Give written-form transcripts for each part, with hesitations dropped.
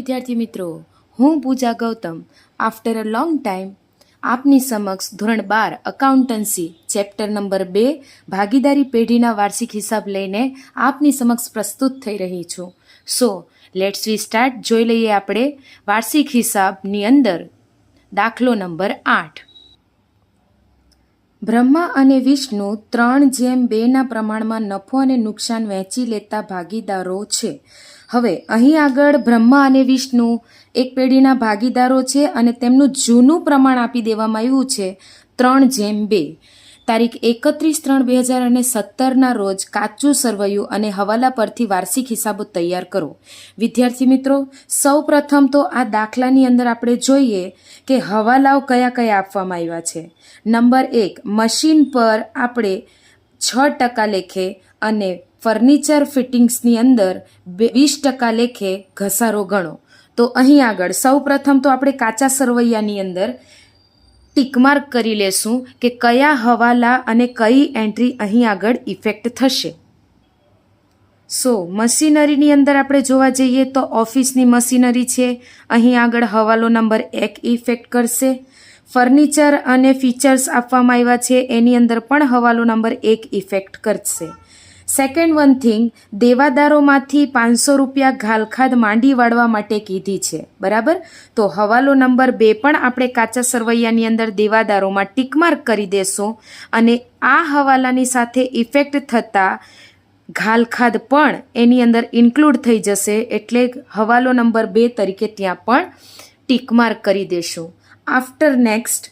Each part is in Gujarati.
વિદ્યાર્થી મિત્રો, હું Puja Gautam after a long time આપની સમક્ષ ધોરણ 12 અકાઉન્ટન્સી ચેપ્ટર નંબર 2 ભાગીદારી પેઢીના વાર્ષિક હિસાબ લઈને આપની સમક્ષ પ્રસ્તુત થઈ રહી છું. So let's V start. જોઈ લઈએ આપણે વાર્ષિક હિસાબની અંદર દાખલો નંબર 8. બ્રહ્મા અને વિષ્ણુ 3:2 પ્રમાણમાં નફો અને નુકસાન વહેંચી લેતા ભાગીદારો છે. હવે અહીં આગળ બ્રહ્મા અને વિષ્ણુ એક પેઢીના ભાગીદારો છે અને તેમનું જૂનું પ્રમાણ આપી દેવામાં આવ્યું છે 3:2. તારીખ 31/3/2017 રોજ કાચું સરવૈયું અને હવાલા પરથી વાર્ષિક હિસાબો તૈયાર કરો. વિદ્યાર્થી મિત્રો, સૌ પ્રથમ તો આ દાખલાની અંદર આપણે જોઈએ કે હવાલાઓ કયા કયા આપવામાં આવ્યા છે. નંબર 1, મશીન પર આપણે 6% લેખે અને ફર્નિચર ફિટિંગ્સની અંદર 20% લેખે ઘસારો ગણો. તો અહીં આગળ સૌ પ્રથમ તો આપણે કાચા સરવૈયાની અંદર ટીકમાર્ક કરી લેશું કે કયા હવાલા અને કઈ એન્ટ્રી અહીં આગળ ઇફેક્ટ થશે. સો મશીનરીની અંદર આપણે જોવા જઈએ તો ઓફિસની મશીનરી છે, અહીં આગળ હવાલો નંબર 1 ઇફેક્ટ કરશે. ફર્નિચર અને ફીચર્સ આપવામાં આવ્યા છે, એની અંદર પણ હવાલો નંબર 1 ઇફેક્ટ કરશે. સેકન્ડ વન થિંગ, દેવાદારોમાંથી 500 રૂપિયા ઘાલખાદ માંડી વાળવા માટે કીધી છે, બરાબર. તો હવાલો નંબર 2 પણ આપણે કાચા સરવૈયાની અંદર દેવાદારોમાં ટીકમાર્ક કરી દેશું અને આ હવાલાની સાથે ઇફેક્ટ થતા ઘાલખાદ પણ એની અંદર ઇન્ક્લુડ થઈ જશે, એટલે હવાલો નંબર 2 તરીકે ત્યાં પણ ટીકમાર્ક કરી દેશું. આફ્ટર નેક્સ્ટ,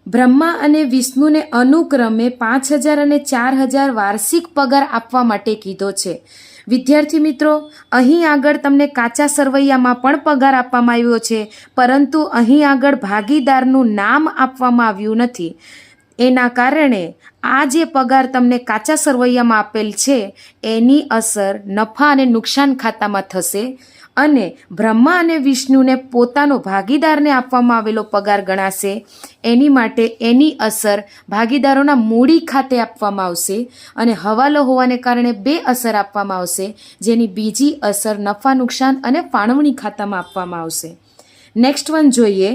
બ્રહ્મા અને વિષ્ણુને અનુક્રમે 5,000 અને 4,000 વાર્ષિક પગાર આપવા માટે કીધો છે. વિદ્યાર્થી મિત્રો, અહીં આગળ તમને કાચા સરવૈયામાં પણ પગાર આપવામાં આવ્યો છે, પરંતુ અહીં આગળ ભાગીદારનું નામ આપવામાં આવ્યું નથી. એના કારણે આ જે પગાર તમને કાચા સરવૈયામાં આપેલ છે એની અસર નફા અને નુકસાન ખાતામાં થશે અને બ્રહ્મા અને વિષ્ણુને પોતાનો ભાગીદારને આપવામાં આવેલો પગાર ગણાશે. એની માટે એની અસર ભાગીદારોના મૂડી ખાતે આપવામાં આવશે અને હવાલો હોવાને કારણે 2 અસર આપવામાં આવશે, જેની બીજી અસર નફા નુકસાન અને ફાળવણી ખાતામાં આપવામાં આવશે. નેક્સ્ટ વન જોઈએ,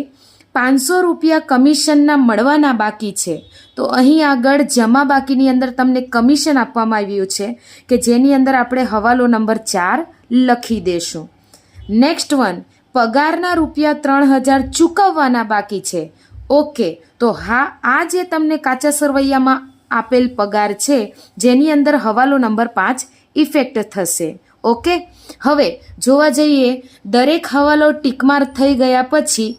500 રૂપિયા કમિશનના મળવાના બાકી છે. તો અહીં આગળ જમા બાકીની અંદર તમને કમિશન આપવામાં આવ્યું છે કે જેની અંદર આપણે હવાલો નંબર 4 લખી દેશું. નેક્સ્ટ વન, પગારના રૂપિયા 3,000 ચૂકવવાના બાકી છે. ઓકે, તો હા, આ જે તમને કાચા સરવૈયામાં આપેલ પગાર છે જેની અંદર હવાલો નંબર 5 ઇફેક્ટ થશે. ઓકે, હવે જોવા જઈએ દરેક હવાલો ટીકમાર થઈ ગયા પછી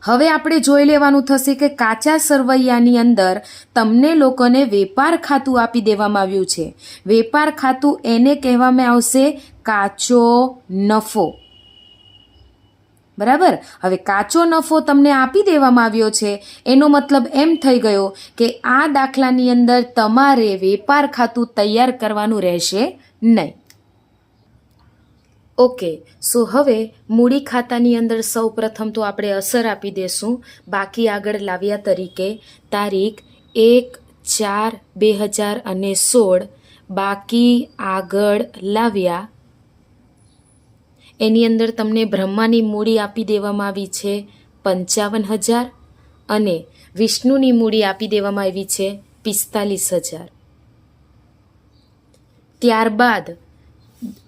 હવે આપણે જોઈ લેવાનું થશે કે કાચા સરવૈયાની અંદર તમને લોકોને વેપાર ખાતું આપી દેવામાં આવ્યું છે. વેપાર ખાતું એને કહેવામાં આવશે કાચો નફો, બરાબર. હવે કાચો નફો તમને આપી દેવામાં આવ્યો છે, એનો મતલબ એમ થઈ ગયો કે આ દાખલાની અંદર તમારે વેપાર ખાતું તૈયાર કરવાનું રહેશે નહીં. ઓકે, સો હવે મૂડી ખાતાની અંદર સૌ પ્રથમ તો આપણે અસર આપી દેશું બાકી આગળ લાવ્યા તરીકે તારીખ 1/4/2016 બાકી આગળ લાવ્યા. એની અંદર તમને બ્રહ્માની મૂડી આપી દેવામાં આવી છે 55,000 અને વિષ્ણુની મૂડી આપી દેવામાં આવી છે 45,000. ત્યારબાદ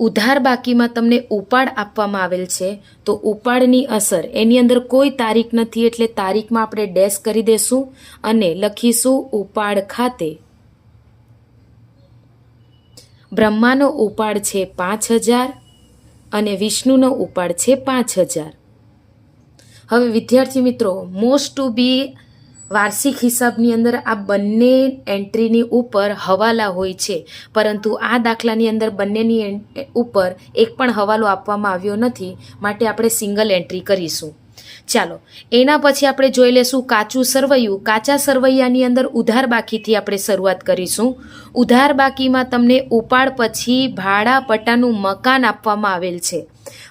ઉધાર બાકીમાં તમને ઉપાડ આપવામાં આવેલ છે, તો ઉપાડની અસર એની અંદર કોઈ તારીખ નથી એટલે તારીખમાં આપણે ડેશ કરી દેશું અને લખીશું ઉપાડ ખાતે. બ્રહ્માનો ઉપાડ છે 5,000 અને વિષ્ણુનો ઉપાડ છે 5,000. હવે વિદ્યાર્થી મિત્રો, મોસ્ટ ટુ બી વાર્ષિક હિસાબની અંદર આ બંને એન્ટ્રીની ઉપર હવાલા હોય છે, પરંતુ આ દાખલાની અંદર બંનેની ઉપર એક પણ હવાલો આપવામાં આવ્યો નથી, માટે આપણે સિંગલ એન્ટ્રી કરીશું. ચાલો, એના પછી આપણે જોઈ લેશું કાચું સરવૈયું. કાચા સરવૈયાની અંદર ઉધાર બાકીથી આપણે શરૂઆત કરીશું. ઉધાર બાકીમાં તમને ઉપાડ પછી ભાડા પટ્ટાનું મકાન આપવામાં આવેલ છે.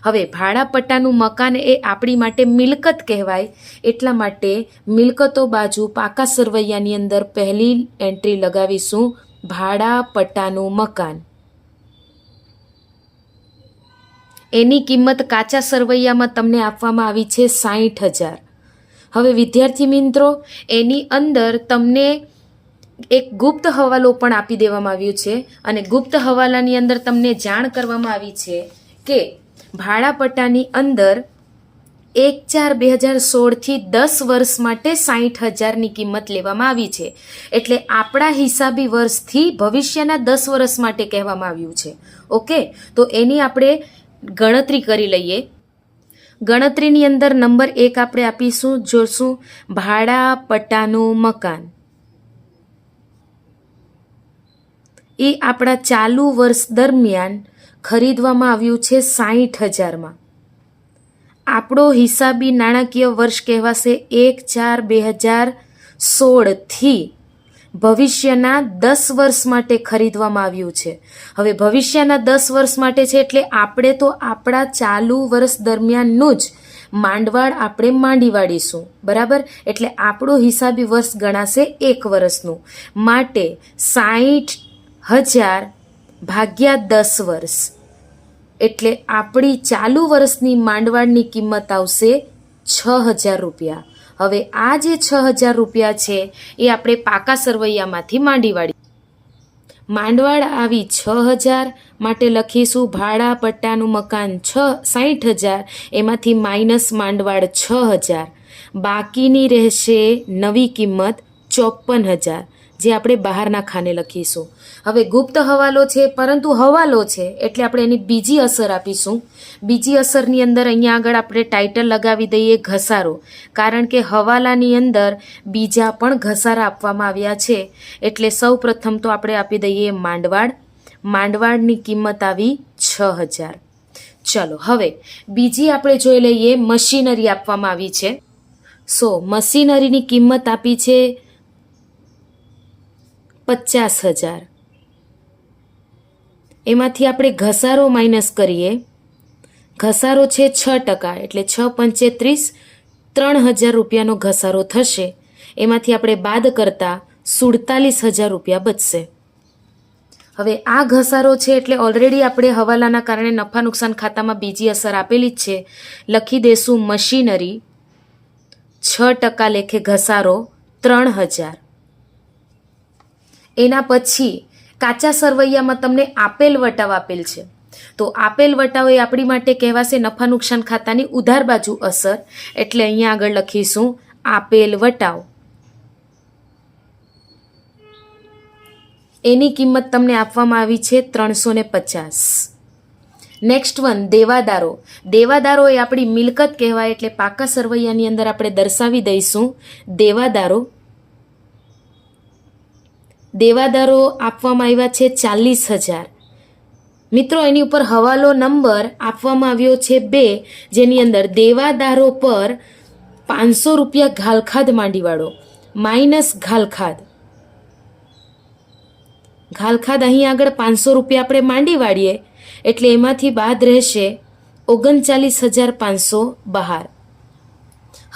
હવે ભાડા પટ્ટાનું મકાન એ આપણી માટે મિલકત કહેવાય, એટલા માટે મિલકતો બાજુ પાકા સરવૈયાની અંદર પહેલી એન્ટ્રી લગાવીશું ભાડા પટ્ટાનું મકાન. એની કિંમત કાચા સરવૈયામાં તમને આપવામાં આવી છે 60,000. હવે વિદ્યાર્થી મિત્રો, એની અંદર તમને એક ગુપ્ત હવાલો પણ આપી દેવામાં આવ્યું છે અને ગુપ્ત હવાલાની અંદર તમને જાણ કરવામાં આવી છે કે ભાડાપટ્ટાની અંદર 1/4/2016 થી 10 વર્ષ માટે 60,000ની કિંમત લેવામાં આવી છે. એટલે આપણા હિસાબી વર્ષથી ભવિષ્યના 10 વર્ષ માટે કહેવામાં આવ્યું છે. ઓકે, તો એની આપણે ગણતરી કરી લઈએ. ગણતરીની અંદર નંબર 1 આપણે આપીશું, જોશું ભાડાપટ્ટાનું મકાન. એ આપણા ચાલુ વર્ષ દરમિયાન ખરીદવામાં આવ્યું છે 60,000માં. આપણો હિસાબી નાણાકીય વર્ષ કહેવાશે 1/4/2016 થી ભવિષ્યના 10 વર્ષ માટે ખરીદવામાં આવ્યું છે. હવે ભવિષ્યના 10 વર્ષ માટે છે એટલે આપણે તો આપણા ચાલુ વર્ષ દરમિયાનનું જ માંડવાળ આપણે માંડી વાળીશું, બરાબર. એટલે આપણું હિસાબી વર્ષ ગણાશે 1 વર્ષનું. માટે 60,000 ભાગ્યા 10 વર્ષ એટલે આપણી ચાલુ વર્ષની માંડવાળની કિંમત આવશે 6,000 રૂપિયા. હવે આ જે 6,000 રૂપિયા છે એ આપણે પાકા સરવૈયામાંથી માંડી વાળી. માંડવાળ આવી 6,000 માટે લખીશું ભાડાપટ્ટાનું મકાન 60,000, એમાંથી માઇનસ માંડવાળ 6,000. બાકીની રહેશે નવી કિંમત 54,000, જે આપણે બહારના ખાને લખીશું. હવે ગુપ્ત હવાલો છે, પરંતુ હવાલો છે એટલે આપણે એની બીજી અસર આપીશું. બીજી અસરની અંદર અહીંયા આગળ આપણે ટાઇટલ લગાવી દઈએ ઘસારો, કારણ કે હવાલાની અંદર બીજા પણ ઘસારા આપવામાં આવ્યા છે. એટલે સૌ પ્રથમ તો આપણે આપી દઈએ માંડવાળ. માંડવાળની કિંમત આવી 6,000. ચલો હવે બીજી આપણે જોઈ લઈએ મશીનરી આપવામાં આવી છે. મશીનરીની કિંમત આપી છે 50,000. એમાંથી આપણે ઘસારો માઇનસ કરીએ. ઘસારો છે 6%, એટલે 6/35 3,000 રૂપિયાનો ઘસારો થશે. એમાંથી આપણે બાદ કરતા 47,000 રૂપિયા બચશે. હવે આ ઘસારો છે એટલે ઓલરેડી આપણે હવાલાના કારણે નફા નુકસાન ખાતામાં બીજી અસર આપેલી જ છે. લખી દેશું મશીનરી 6% લેખે ઘસારો 3,000. એના પછી કાચા સરવૈયામાં તમને આપેલ વટાવ આપેલ છે, તો આપેલ વટાવ એ આપણી માટે કહેવાશે નફા નુકસાન ખાતાની ઉધાર બાજુ અસર. એટલે અહીંયા આગળ લખીશું આપેલ વટાવ. એની કિંમત તમને આપવામાં આવી છે 350. Next one દેવાદારો. દેવાદારો એ આપણી મિલકત કહેવાય, એટલે પાકા સરવૈયાની અંદર આપણે દર્શાવી દઈશું દેવાદારો. દેવાદારો આપવામાં આવ્યા છે 40,000. મિત્રો એની ઉપર હવાલો નંબર આપવામાં આવ્યો છે 2, જેની અંદર દેવાદારો પર 500 રૂપિયા ઘાલખાદ માંડી વાળો માઇનસ ઘાલખાદ. ઘાલખાદ અહીં આગળ 500 રૂપિયા આપણે માંડી વાળીએ એટલે એમાંથી બાદ રહેશે 39,500 બહાર.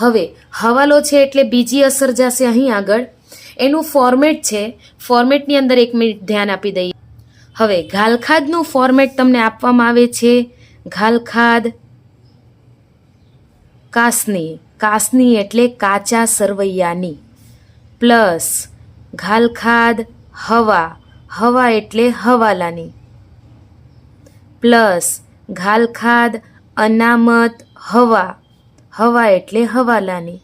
હવે હવાલો છે એટલે બીજી અસર જશે અહીં આગળ. એનું ફોર્મેટ છે, ફોર્મેટની અંદર 1 મિનિટ ધ્યાન આપી દઈએ. હવે ઘાલખાદનું ફોર્મેટ તમને આપવામાં આવે છે ઘાલખાદ કાસની. કાસની એટલે કાચા સરવૈયાની, પ્લસ ઘાલખાદ હવા. હવા એટલે હવાલાની, પ્લસ ઘાલખાદ અનામત હવા. હવા એટલે હવાલાની.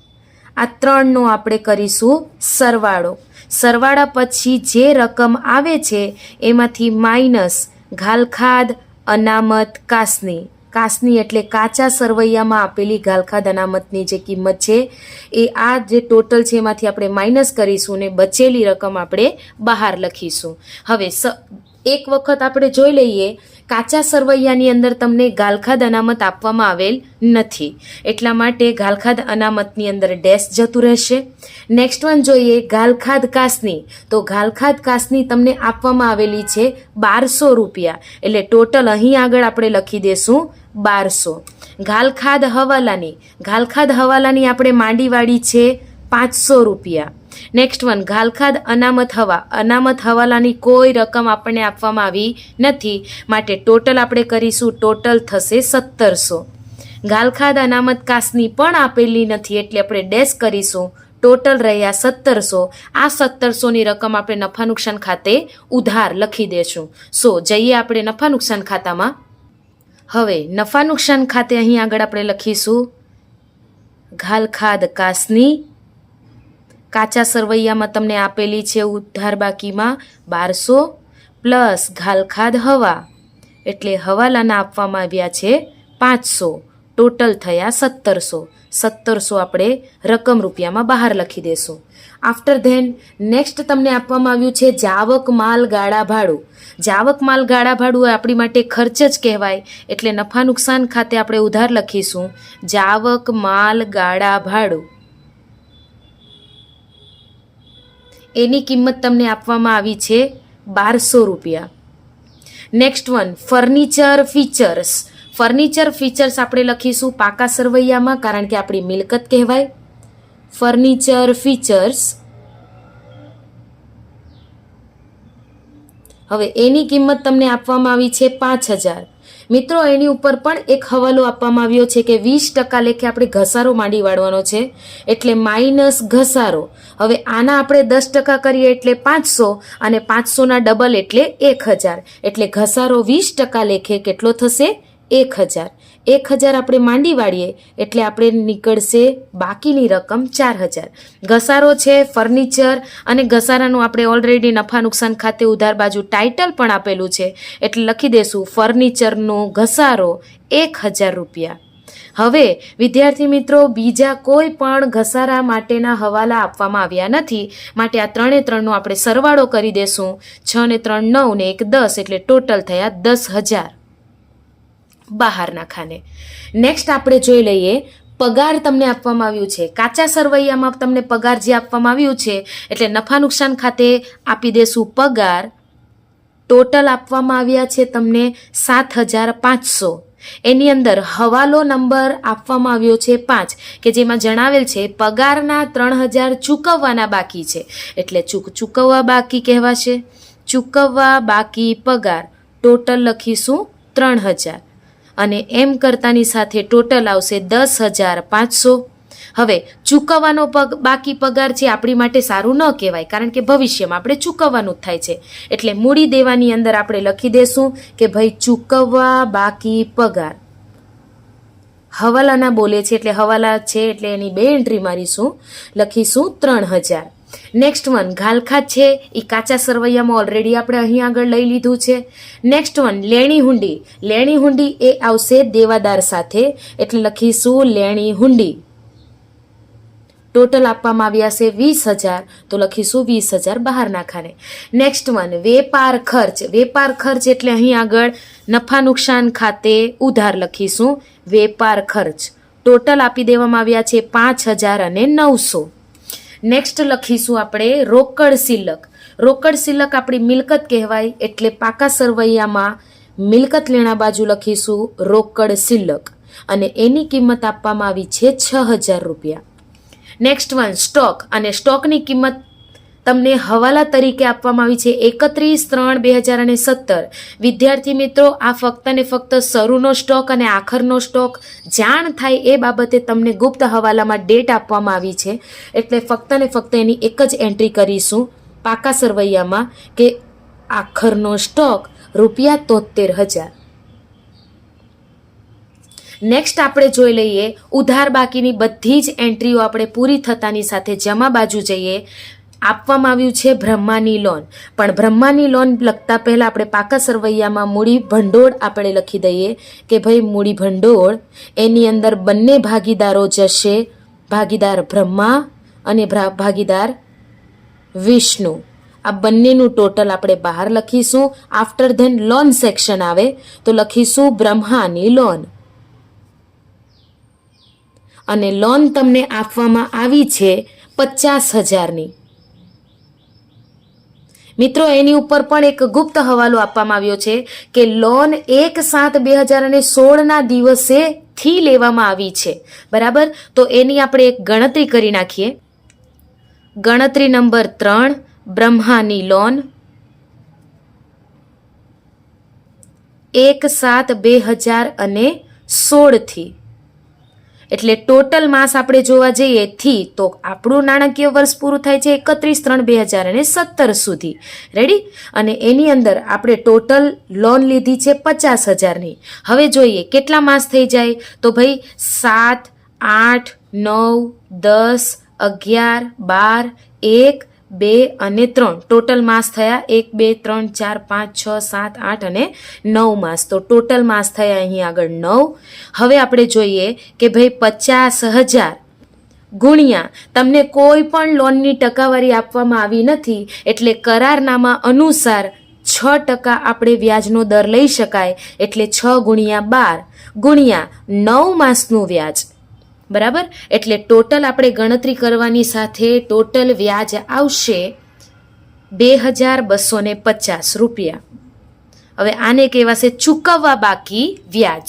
આ 3નો આપણે કરીશું સરવાળો. સરવાળા પછી જે રકમ આવે છે એમાંથી માઇનસ ઘાલખાદ અનામત કાસની. કાસની એટલે કાચા સરવૈયામાં આપેલી ઘાલખાદ અનામતની જે કિંમત છે એ આ જે ટોટલ છે એમાંથી આપણે માઇનસ કરીશું ને બચેલી રકમ આપણે બહાર લખીશું. હવે એક વખત આપણે જોઈ લઈએ, કાચા સરવૈયાની અંદર તમને ઘાલખાદ અનામત આપવામાં આવેલ નથી, એટલા માટે ઘાલખાદ અનામતની અંદર ડેશ જતું રહેશે. નેક્સ્ટ વન જોઈએ ઘાલખાદ કાસની. તો ઘાલખાદ કાસની તમને આપવામાં આવેલી છે 1200 રૂપિયા, એટલે ટોટલ અહીં આગળ આપણે લખી દેશું 1200. ઘાલખાદ હવાલાની. ઘાલખાદ હવાલાની આપણે માંડી વાળી છે 500 રૂપિયા. નેક્સ્ટ વન, ઘાલખાદ અનામત હવા. અનામત હવાલાની કોઈ રકમ આપણને આપવામાં આવી નથી, માટે ટોટલ આપણે કરીશું, ટોટલ થશે 1700. ઘાલખાદ અનામત કાસની પણ આપેલી નથી એટલે આપણે ડેશ કરીશું, ટોટલ રહ્યા 1700. આ 1700ની રકમ આપણે નફા નુકસાન ખાતે ઉધાર લખી દેશું. જઈએ આપણે નફા નુકસાન ખાતામાં. હવે નફા નુકસાન ખાતે અહીં આગળ આપણે લખીશું ઘાલખાદ કાસની. કાચા સરવૈયામાં તમને આપેલી છે ઉધાર બાકીમાં 1200 પ્લસ ઘાલખાદ હવા એટલે હવાલાના આપવામાં આવ્યા છે 500. ટોટલ થયા 1700. 1700 આપણે રકમ રૂપિયામાં બહાર લખી દેશું. આફ્ટર ધેન નેક્સ્ટ તમને આપવામાં આવ્યું છે જાવક માલ ગાળા ભાડું. જાવક માલ ગાળા ભાડું એ આપણી માટે ખર્ચ જ કહેવાય એટલે નફા નુકસાન ખાતે આપણે ઉધાર લખીશું જાવક માલ ગાળા ભાડું. એની કિંમત તમને આપવામાં આવી છે 1200 રૂપિયા. Next one, furniture features. Furniture features આપણે લખીશું પાકા સરવૈયામાં કારણ કે આપણી મિલકત કહેવાય. Furniture features. હવે એની કિંમત તમને આપવામાં આવી છે 5000. મિત્રો એની ઉપર પણ એક હવાલો આપવામાં આવ્યો છે કે 20% લેખે આપણે ઘસારો માંડી વાળવાનો છે એટલે માઇનસ ઘસારો. હવે આના આપણે 10% કરીએ એટલે 500 અને 500ના ડબલ એટલે 1000 એટલે ઘસારો 20% લેખે કેટલો થશે 1000. 1000 આપણે માંડી વાળીએ એટલે આપણે નીકળશે બાકીની રકમ 4000. ઘસારો છે ફર્નિચર અને ઘસારાનું આપણે ઓલરેડી નફા નુકસાન ખાતે ઉધાર બાજુ ટાઇટલ પણ આપેલું છે એટલે લખી દેશું ફર્નિચરનો ઘસારો 1000 રૂપિયા. હવે વિદ્યાર્થી મિત્રો બીજા કોઈ પણ ઘસારા માટેના હવાલા આપવામાં આવ્યા નથી માટે આ 3 એ 3નો આપણે સરવાળો કરી દેશું. 6 ને 3 9 ને 1 10 એટલે ટોટલ થયા 10000 બહારના ખાને. નેક્સ્ટ આપણે જોઈ લઈએ પગાર તમને આપવામાં આવ્યું છે. કાચા સરવૈયામાં તમને પગાર જે આપવામાં આવ્યું છે એટલે નફા નુકસાન ખાતે આપી દેશું પગાર. ટોટલ આપવામાં આવ્યા છે તમને 7500. એની અંદર હવાલો નંબર આપવામાં આવ્યો છે 5 કે જેમાં જણાવેલ છે પગારના 3000 ચૂકવવાના બાકી છે એટલે ચૂકવવા બાકી કહેવાશે. ચૂકવવા બાકી પગાર ટોટલ લખીશું 3000 અને એમ કરતાની સાથે ટોટલ આવશે 10500. હવે ચૂકવવાનો બાકી પગાર છે આપણી માટે સારું ન કહેવાય કારણ કે ભવિષ્યમાં આપણે ચૂકવવાનું જ થાય છે એટલે મૂડી દેવાની અંદર આપણે લખી દેશું કે ભાઈ ચૂકવવા બાકી પગાર. હવાલાના બોલે છે એટલે હવાલા છે એટલે એની 2 એન્ટ્રી મારીશું, લખીશું 3000. નેક્સ્ટ વન ઘાલખાદ છે એ કાચા સરવૈયામાં ઓલરેડી આપણે અહીં આગળ લઈ લીધું છે. Next one લેણી હુંડી. લેણી હુંડી એ આવશે દેવાદાર સાથે એટલે લખીશું લેણી હુંડી. ટોટલ આપવામાં આવ્યા છે 20000 તો લખીશું 20000 બહારના ખાને. નેક્સ્ટ વન વેપાર ખર્ચ. વેપાર ખર્ચ એટલે અહીં આગળ નફા નુકસાન ખાતે ઉધાર લખીશું વેપાર ખર્ચ. ટોટલ આપી દેવામાં આવ્યા છે 5000 અને 900. નેક્સ્ટ લખીશું આપણે રોકડ શિલ્લક. રોકડ શિલ્લક આપણી મિલકત કહેવાય એટલે પાકા સરવૈયામાં મિલકત લેણા બાજુ લખીશું રોકડ શિલ્લક અને એની કિંમત આપવામાં આવી છે 6000 રૂપિયા. Next one stock. અને સ્ટોકની કિંમત તમને હવાલા તરીકે આપવામાં આવી છે 31/3/2017. વિદ્યાર્થી મિત્રો આ ફક્ત ને ફક્ત શરૂનો સ્ટોક અને આખરનો સ્ટોક જાણ થાય એ બાબતે તમને ગુપ્ત હવાલામાં ડેટ આપવામાં આવી છે એટલે ફક્ત ને ફક્ત એની એક જ એન્ટ્રી કરીશું પાકા સરવૈયામાં કે આખરનો સ્ટોક ₹73000. નેક્સ્ટ આપણે જોઈ લઈએ ઉધાર બાકીની બધી જ એન્ટ્રીઓ આપણે પૂરી થતાની સાથે જમા બાજુ જઈએ. આપવામાં આવ્યું છે બ્રહ્માની લોન, પણ બ્રહ્માની લોન લખતા પહેલાં આપણે પાકા સરવૈયામાં મૂડી ભંડોળ આપણે લખી દઈએ કે ભાઈ મૂડી ભંડોળ એની અંદર બંને ભાગીદારો જશે, ભાગીદાર બ્રહ્મા અને ભાગીદાર વિષ્ણુ. આ બંનેનું ટોટલ આપણે બહાર લખીશું. આફ્ટર ધેન લોન સેક્શન આવે તો લખીશું બ્રહ્માની લોન અને લોન તમને આપવામાં આવી છે 50000ની. મિત્રો એની ઉપર પણ એક ગુપ્ત હવાલો આપવામાં આવ્યો છે કે લોન 1/7/2016ના દિવસેથી લેવામાં આવી છે. બરાબર, તો એની આપણે એક ગણતરી કરી નાખીએ. ગણતરી નંબર 3, બ્રહ્માની લોન 1/7/2016 થી, એટલે ટોટલ માસ આપણે જોવા જઈએ થી તો આપણું નાણાકીય વર્ષ પૂરું થાય છે 31/3/2017 સુધી. રેડી? અને એની અંદર આપણે ટોટલ લોન લીધી છે 50,000ની. હવે જોઈએ કેટલા માસ થઈ જાય, તો ભાઈ 7, 8, 9, 10, 11, 12, 1, 2 અને 3 ટોટલ માસ થયા 1, 2, 3, 4, 5, 6, 7, 8 અને 9 માસ. તો ટોટલ માસ થયા અહીં આગળ 9. હવે આપણે જોઈએ કે ભાઈ 50,000 ગુણ્યા તમને કોઈ પણ લોનની ટકાવારી આપવામાં આવી નથી, એટલે કરારનામા અનુસાર 6% આપણે વ્યાજનો દર લઈ શકાય, એટલે 6 ગુણ્યા 12 ગુણ્યા 9 માસનું વ્યાજ. બરાબર? એટલે ટોટલ આપણે ગણતરી કરવાની સાથે ટોટલ વ્યાજ આવશે 2,250 રૂપિયા. હવે આને કહેવાશે ચૂકવવા બાકી વ્યાજ.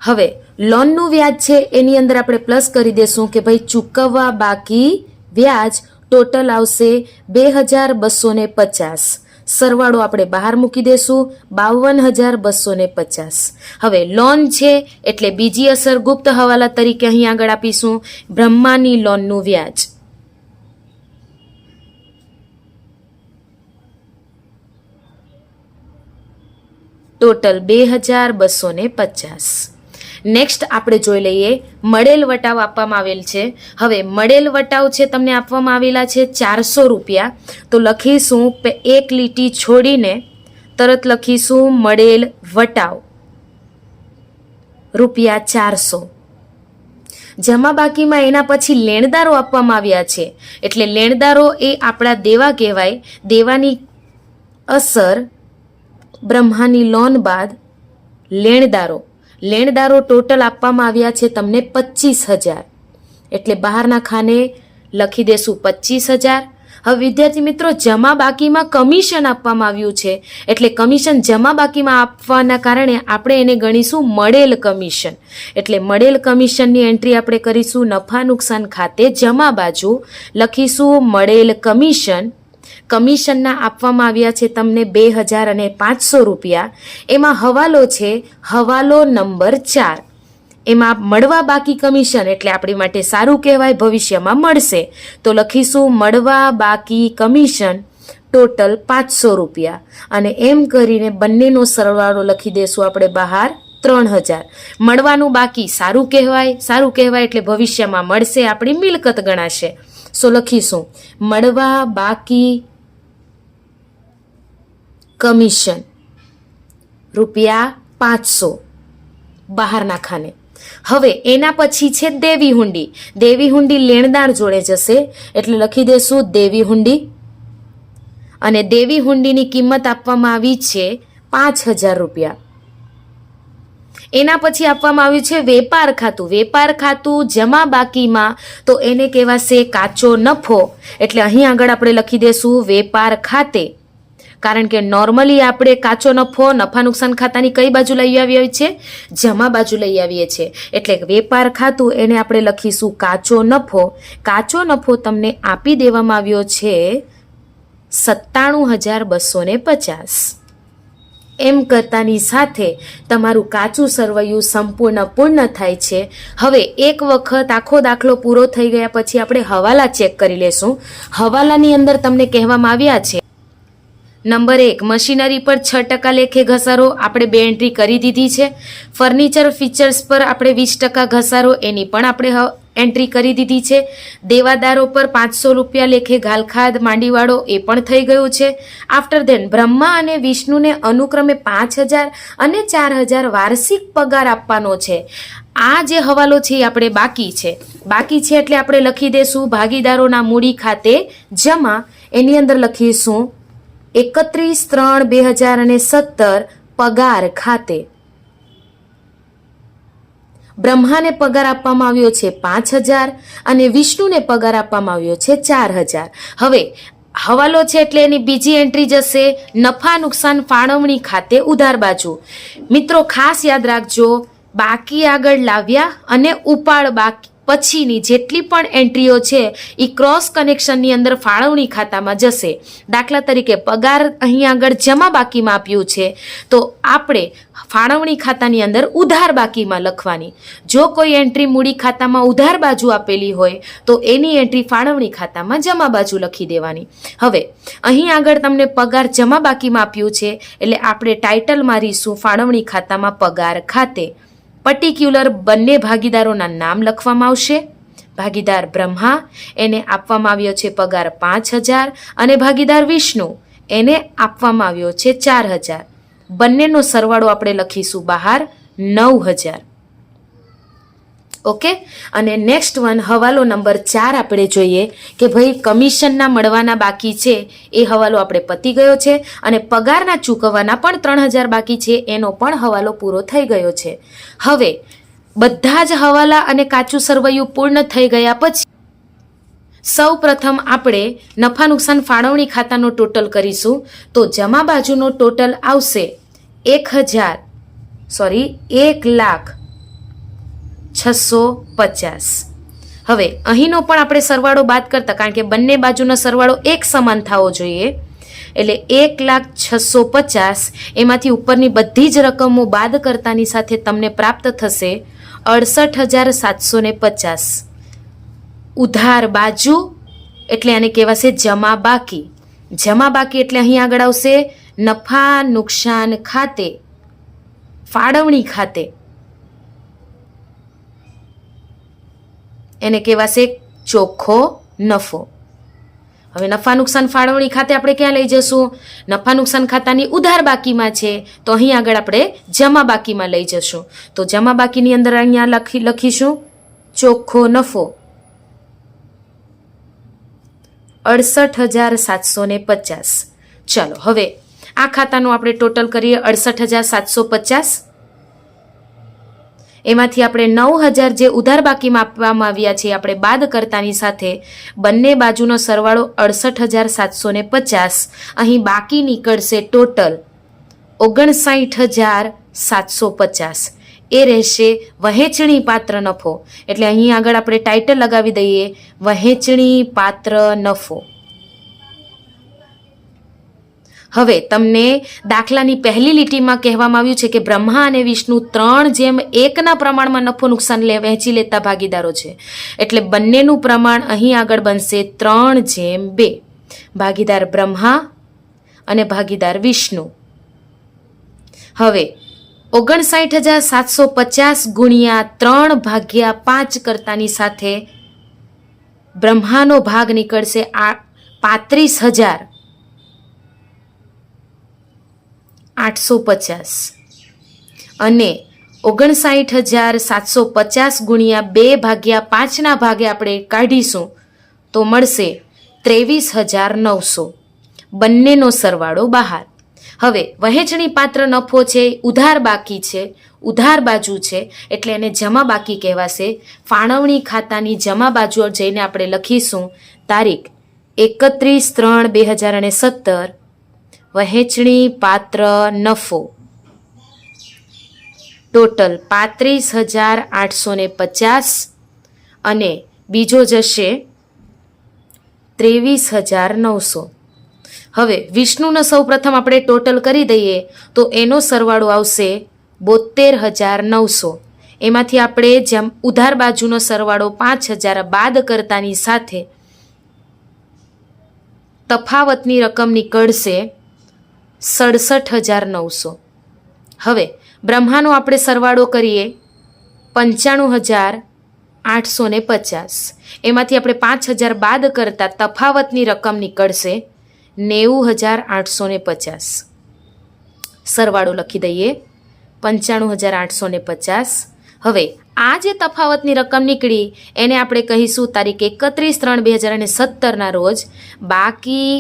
હવે લોનનું વ્યાજ છે એની અંદર આપણે પ્લસ કરી દેશું કે ભાઈ ચૂકવવા બાકી વ્યાજ ટોટલ આવશે 2,250. સરવાળો આપણે બહાર મૂકી દેશું 52,250. હવે લોન છે એટલે બીજી અસર ગુપ્ત હવાલા તરીકે અહીં આગળ આપીશું બ્રહ્માની લોનનું વ્યાજ. ટોટલ 2,250. નેક્સ્ટ આપણે જોઈ લઈએ મળેલ વટાવ આપવામાં આવેલ છે. હવે મળેલ વટાવ છે તમને આપવામાં આવેલા છે 400 રૂપિયા. તો લખીશું એક લીટી છોડીને તરત લખીશું મળેલ વટાવ ₹400. જમા બાકીમાં એના પછી લેણદારો આપવામાં આવ્યા છે, એટલે લેણદારો એ આપણા દેવા કહેવાય. દેવાની અસર બ્રહ્માની લોન બાદ લેણદારો ટોટલ આપવામાં આવ્યા છે તમને 25,000, એટલે બહારના ખાને લખી દેશું 25,000. હવે વિદ્યાર્થી મિત્રો જમા બાકીમાં કમિશન આપવામાં આવ્યું છે, એટલે કમિશન જમા બાકીમાં આપવાના કારણે આપણે એને ગણીશું મળેલ કમિશન. એટલે મળેલ કમિશનની એન્ટ્રી આપણે કરીશું નફા નુકસાન ખાતે જમા બાજુ, લખીશું મળેલ કમિશન. કમિશનના આપવામાં આવ્યા છે તમને 2,500 રૂપિયા. એમાં હવાલો છે હવાલો નંબર 4. એમાં મળવા બાકી કમિશન એટલે આપણી માટે સારું કહેવાય, ભવિષ્યમાં મળશે. તો લખીશું મળવા બાકી કમિશન ટોટલ 500 રૂપિયા. અને એમ કરીને બંનેનો સરવાળો લખી દેશું આપણે બહાર 3,000. મળવાનું બાકી સારું કહેવાય એટલે ભવિષ્યમાં મળશે, આપણી મિલકત ગણાશે. સો લખીશું મળવા બાકી કમિશન ₹500 બહારના ખાને. હવે એના પછી છે દેવી હુંડી. દેવી હુંડી લેણદાર જોડે જશે, એટલે લખી દેશું દેવી હુંડી. અને દેવી હુંડીની કિંમત આપવામાં આવી છે 5,000 રૂપિયા. એના પછી આપવામાં આવ્યું છે વેપાર ખાતું. વેપાર ખાતું જમા બાકીમાં તો એને કહેવાશે કાચો નફો, એટલે અહીં આગળ આપણે લખી દેશું વેપાર ખાતે. કારણ કે નોર્મલી આપણે કાચો નફો નફા નુકસાન ખાતાની કઈ બાજુ લઈ આવીએ છીએ? જમા બાજુ લઈ આવીએ છીએ. એટલે વેપાર ખાતું એને આપણે લખીશું કાચો નફો. કાચો નફો તમને આપી દેવામાં આવ્યો છે 97,250. એમ કરતાની સાથે તમારું કાચું સરવૈયું સંપૂર્ણ પૂર્ણ થાય છે. હવે એક વખત આખો દાખલો પૂરો થઈ ગયા પછી આપણે હવાલા ચેક કરી લેશું. હવાલાની અંદર તમને કહેવામાં આવ્યા છે નંબર 1 મશીનરી પર 6% લેખે ઘસારો આપણે 2 એન્ટ્રી કરી દીધી છે. ફર્નિચર ફીચર્સ પર આપણે 20% ઘસારો એની પણ આપણે એન્ટ્રી કરી દીધી છે. દેવાદારો પર 500 રૂપિયા લેખે ઘાલખાદ માંડીવાળો એ પણ થઈ ગયું છે. આફ્ટર ધેન બ્રહ્મા અને વિષ્ણુને અનુક્રમે 5,000 અને 4,000 વાર્ષિક પગાર આપવાનો છે. આ જે હવાલો છે એ આપણે બાકી છે એટલે આપણે લખી દેશું ભાગીદારોના મૂડી ખાતે જમા. એની અંદર લખીશું 31/3/2017 પગાર ખાતે. બ્રહ્માને પગાર આપવામાં આવ્યો છે 5,000 અને વિષ્ણુને પગાર આપવામાં આવ્યો છે 4,000. હવે હવાલો છે એટલે એની બીજી એન્ટ્રી જશે નફા નુકસાન ફાળવણી ખાતે ઉધાર બાજુ. મિત્રો ખાસ યાદ રાખજો, બાકી આગળ લાવ્યા અને ઉપાડ બાકી પછીની જેટલી પણ એન્ટ્રીઓ છે એ ક્રોસ કનેક્શનની અંદર ફાળવણી ખાતામાં જશે. દાખલા તરીકે પગાર અહીં આગળ જમા બાકીમાં આપ્યું છે તો આપણે ફાળવણી ખાતાની અંદર ઉધાર બાકીમાં લખવાની. જો કોઈ એન્ટ્રી મૂડી ખાતામાં ઉધાર બાજુ આપેલી હોય તો એની એન્ટ્રી ફાળવણી ખાતામાં જમા બાજુ લખી દેવાની. હવે અહીં આગળ તમને પગાર જમા બાકીમાં આપ્યું છે એટલે આપણે ટાઇટલ મારીશું ફાળવણી ખાતામાં પગાર ખાતે. પર્ટિક્યુલર બંને ભાગીદારોના નામ લખવામાં આવશે. ભાગીદાર બ્રહ્મા, એને આપવામાં આવ્યો છે પગાર 5,000 અને ભાગીદાર વિષ્ણુ, એને આપવામાં આવ્યો છે 4,000. બંનેનો સરવાળો આપણે લખીશું બહાર 9,000. ઓકે. અને નેક્સ્ટ વન હવાલો નંબર 4 આપણે જોઈએ કે ભાઈ કમિશનના મળવાના બાકી છે એ હવાલો આપણે પતી ગયો છે અને પગારના ચૂકવવાના પણ 3,000 બાકી છે એનો પણ હવાલો પૂરો થઈ ગયો છે. હવે બધા જ હવાલા અને કાચું સરવૈયું પૂર્ણ થઈ ગયા પછી સૌ પ્રથમ આપણે નફા નુકસાન ફાળવણી ખાતાનો ટોટલ કરીશું. તો જમા બાજુનો ટોટલ આવશે 1,0650. હવે અહીંનો પણ આપણે સરવાળો બાદ કરતા, કારણ કે બંને બાજુનો સરવાળો એક સમાન થવો જોઈએ, એટલે 1,0650 એમાંથી ઉપરની બધી જ રકમો બાદ કરતાની સાથે તમને પ્રાપ્ત થશે 68,750. ઉધાર બાજુ એટલે આને કહેવાશે જમા બાકી. જમા બાકી એટલે અહીં આગળ આવશે નફા નુકસાન ખાતે, ફાળવણી ખાતે, એને કહેવાશે ચોખ્ખો નફો. હવે નફા નુકસાન ફાળવણી ખાતે આપણે ક્યાં લઈ જશું? નફા નુકસાન ખાતાની ઉધાર બાકીમાં છે તો અહીં આગળ આપણે જમા બાકીમાં લઈ જશું. તો જમા બાકીની અંદર અહીંયા લખીશું ચોખ્ખો નફો 68,750. ચલો હવે આ ખાતાનું આપણે ટોટલ કરીએ 68,750. એમાંથી આપણે 9,000 જે ઉધાર બાકીમાં આપવામાં આવ્યા છે આપણે બાદ કરતાની સાથે બંને બાજુનો સરવાળો 68,750. અહીં બાકી નીકળશે ટોટલ 59,750. એ રહેશે વહેંચણી પાત્ર નફો. એટલે અહીં આગળ આપણે ટાઇટલ લગાવી દઈએ વહેંચણી પાત્ર નફો. હવે તમને દાખલાની પહેલી લીટીમાં કહેવામાં આવ્યું છે કે બ્રહ્મા અને વિષ્ણુ 3:1 પ્રમાણમાં નફો નુકસાન વહેંચી લેતા ભાગીદારો છે. એટલે બંનેનું પ્રમાણ અહીં આગળ બનશે 3:2. ભાગીદાર બ્રહ્મા અને ભાગીદાર વિષ્ણુ. હવે 59,750 ગુણ્યા 3/5 કરતાની સાથે બ્રહ્માનો ભાગ નીકળશે 35,850 અને 59,750 ગુણ્યા 2/5 ભાગે આપણે કાઢીશું તો મળશે 23,900. બંનેનો સરવાળો બહાર. હવે વહેંચણી પાત્ર નફો છે, ઉધાર બાકી છે, ઉધાર બાજુ છે એટલે એને જમા બાકી કહેવાશે. ફાળવણી ખાતાની જમા બાજુ જઈને આપણે લખીશું તારીખ 31/3/2017 વહેંચણી પાત્ર નફો ટોટલ 35,850 અને બીજો જશે 23,900. હવે વિષ્ણુનો સૌ પ્રથમ આપણે ટોટલ કરી દઈએ તો એનો સરવાળો આવશે 72,900. એમાંથી આપણે જેમ ઉધાર બાજુનો સરવાળો 5,000 બાદ કરતાની સાથે તફાવતની રકમ નીકળશે 67,900. હવે બ્રહ્માનો આપણે સરવાળો કરીએ 95,850. એમાંથી આપણે 5,000 બાદ કરતા તફાવતની રકમ નીકળશે 90,850. સરવાળો લખી દઈએ 95,850. હવે આ જે તફાવતની રકમ નીકળી એને આપણે કહીશું તારીખ 31/3/2017 રોજ બાકી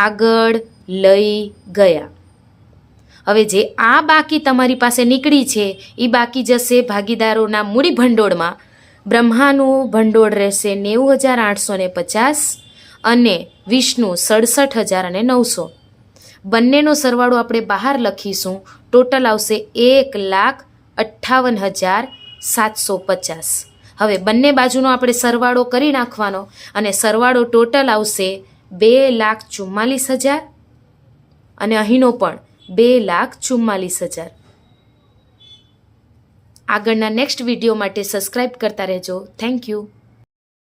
આગળ લઈ ગયા. હવે જે આ બાકી તમારી પાસે નીકળી છે એ બાકી જશે ભાગીદારોના મૂડી ભંડોળમાં. બ્રહ્માનું ભંડોળ રહેશે 90,850 અને વિષ્ણુ 67,900. બંનેનો સરવાળો આપણે બહાર લખીશું. ટોટલ આવશે 1,58,750. હવે બંને બાજુનો આપણે સરવાળો કરી નાખવાનો અને સરવાળો ટોટલ આવશે 2,44,000 અને અહીંનો પણ 2,44,000. આગળના નેક્સ્ટ વિડીયો માટે સબસ્ક્રાઈબ કરતા રહેજો. Thank you.